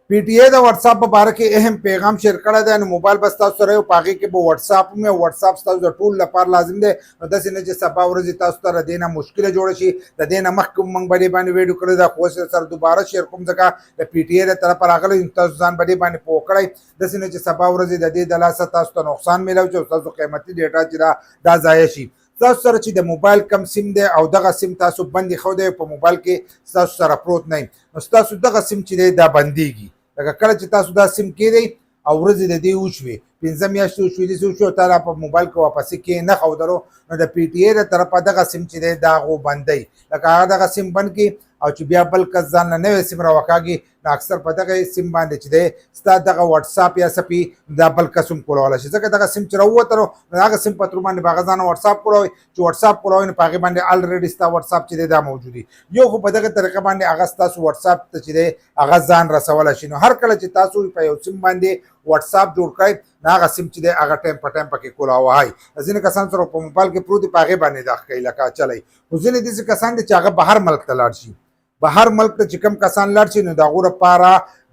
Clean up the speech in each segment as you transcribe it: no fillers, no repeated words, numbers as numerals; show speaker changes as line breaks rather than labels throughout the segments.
پی ټی ای د واتس اپ په اړه کې اهم پیغام شیر کړی دی. نو موبایل بس تاسو سره یو پاغي کې به واتس اپ مې واتس اپ تاسو د ټول لپاره لازم دی. نو داسې نه چې سبا ورځ تاسو ته د دینه مشکل جوړ شي. د دینه مخکې موږ باندې ویډیو کړی دا خو سره دوباره شیر کوم ځکه د پی ټی ای د طرف راغلی تاسو ځان باندې پوه کړئ. داسې نه چې سبا ورځ د دې د لاسه تاسو ته نقصان ملو چې تاسو قیمتي ډیټا چې دا ضایع شي. تاسو سره چې د موبایل کم سیم دی او دغه سیم تاسو بندي خو دی په موبایل کې تاسو سره پروت نه نو تاسو دغه سیم چې دی دا بنديږي. لکه کله چې تاسو دا سیم کېدی او ورځې د دې وشوي 15 میاشتې وشوي داسې وشو تا په موبایل کې واپسې کې نه ښودلو نو د پی ټي ای د طرفه دغه سیم چې دی دا هغو بندوي. لکه هغه دغه سیم بند کړي او چې بیا بل کس ځان نه نوی سیم راوکاږي نو اکثر په دغه سیم باندې چې دی ستا دغه واتس اپ یا سپي دا بل کس هم کولولی شي. ځکه دغه سیم چې راووتلو نو هغه سیم په تر باندې به هغه ځان واتس اپ کولوي چې واتس اپ کولوي نو په هغې باندې الریډي ستا واتس اپ چې دی دا موجود وي. یو خو په دغه طریقه باندې هغه ستاسو واتس اپ ته چې دی هغه ځان رسولی شي. نو هر کله چې تاسو په یو سیم باندې واتس اپ جوړ کړئ نو هغه سیم چې دی هغه ټایم په ټایم پکې کولاوهئ. ځینې کسان سره په موبایل کې پروت دي په هغې باندې دغه کوي لکه چلی. خو ځینې داسې کسان دي چې هغه بهر ملک ته لاړ شي. بهر ملک ته چې کوم کسان لاړ شي نو د هغو لپاره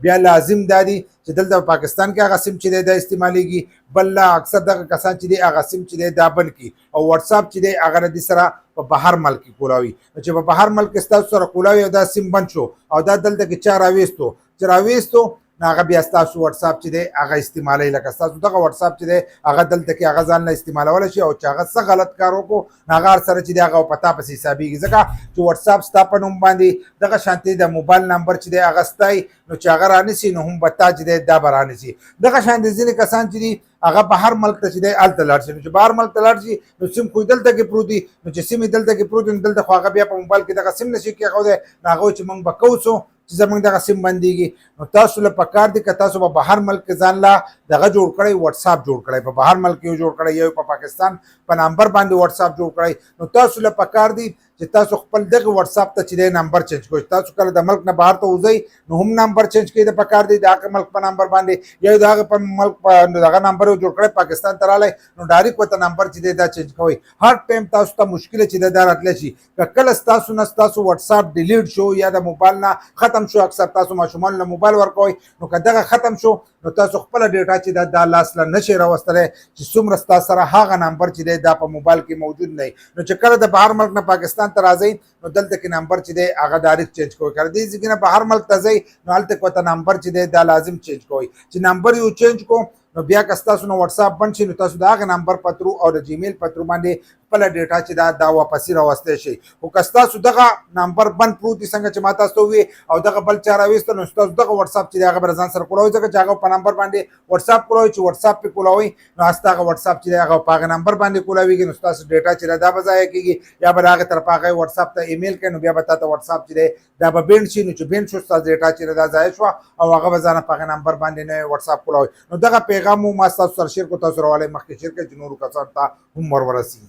بیا لازم دا دي چې دلته په پاکستان کې هغه سیم چې دی دا استعمالیږي. بل لا اکثر دغه کسان چې دی هغه سیم چې دی دا بند کړي او واتس اپ چې دی هغه د دې سره په بهر ملک کې کولاوي. نو چې په بهر ملک کې ستاسو سره کولاوي او دا سیم بند شو او دا دلته کې چا راویستو چې راویستو نو هغه بیا ستاسو واتس اپ چې دی هغه استعمالوي. لکه ستاسو دغه واتس اپ چې دی هغه دلته کې هغه ځان نه استعمالولی شي او چې هغه څه غلط کار وکړو نو هغه هر سره چې دی هغه په تا پسې حسابېږي. ځکه چې واتس اپ ستا په نوم باندې دغه شانتې د موبایل نمبر چې دی هغه ستایي نو چې هغه رانیسي نو هم به تا چې دی دا به رانیسي. دغه شانتې ځینې کسان چې دي هغه بهر ملک ته چې دی هلته لاړ شي. نو چې بهر ملک ته لاړ شي نو سیم خو دلته کې پروت دي نو چې سیم یې دلته کې پروت دي نو دلته خو هغه بیا په موبایل کې دغه سیم نشي کېښودی نو هغه چې موږ به کوو څو چې زموږ دغه سیم بندېږي. نو تاسو له پکار دي که تاسو په بهر ملک کې ځان لا دغه جوړ کړئ واتس اپ جوړ کړئ په بهر ملک یو جوړ کړئ یو په پاکستان په نمبر باندې واتس اپ جوړ کړئ. نو تاسو له پکار دي چې تاسو خپل دغه واتس اپ ته چې دی نمبر چینج کړئ. تاسو کله د ملک نه بهر ته وځئ نو هم نمبر چینج کړئ د پکار دي د هغه ملک په نمبر باندې یا د هغه په ملک په دغه نمبر جوړ کړئ پاکستان ته رالی نو ډایرکټ ورته نمبر چې دی دا چینج کوئ. هر ټایم تاسو ته مشکله چې دی دا راتلی شي که کله ستاسو نه ستاسو واتس اپ ډیلیټ شو یا د موبایل نه ختم شو. اکثر تاسو ماشومان له موبایل ورکوئ نو که دغه ختم شو نو تاسو خپله ډیټا چې دا لاس له نشئ راوستلی چې څومره ستا سره هغه نمبر چې دی دا په موبایل کې موجود نه وي. نو چې کله د بهر ملک نه پاکستان ته راځئ نو دلته کې نمبر چې دی هغه ډایرکټ چینج کوئ. که د دې ځای نه بهر ملک ته ځئ نو هلته کې ورته نمبر چې دی دا لازم چینج کوئ. چې نمبر یو چینج کو نو بیا که ستاسو نه واتس اپ بند شي نو تاسو د هغه نمبر په ترو او د جیمیل په ترو باندې خپله ډیټا چې دا واپسې راوستی شئ. خو که ستاسو دغه نمبر بند پروت دي څنګه چې ما تاسو ته وویې او دغه بل چا راویسته نو ستاسو دغه واتس اپ چې دی هغه به ځان سره کولاوئ. ځکه چې هغه په نمبر باندې واتس اپ کولاوئ چې واتس اپ پې کولاوئ نو هسته هغه واتس اپ چې دی هغه په هغه نمبر باندې کولاویږي نو ستاسو ډیټا چې دا به ضایع کېږي یا به د هغې طرفه هغه واتس اپ ته ایمیل کوي نو بیا به تا ته واتس اپ چې دی دا به بینډ شي. نو چې بینډ شو ستاسو ډیټا چې دا ضایع شوه او هغه به ځانه په هغه نمبر باندې نه واتس اپ کولاوئ. نو دغه پیغام مو ما ستاسو سره شیر کو تاسو راوالی مخکې شیر کړئ چې نورو کسانو ته هم ور ورسي.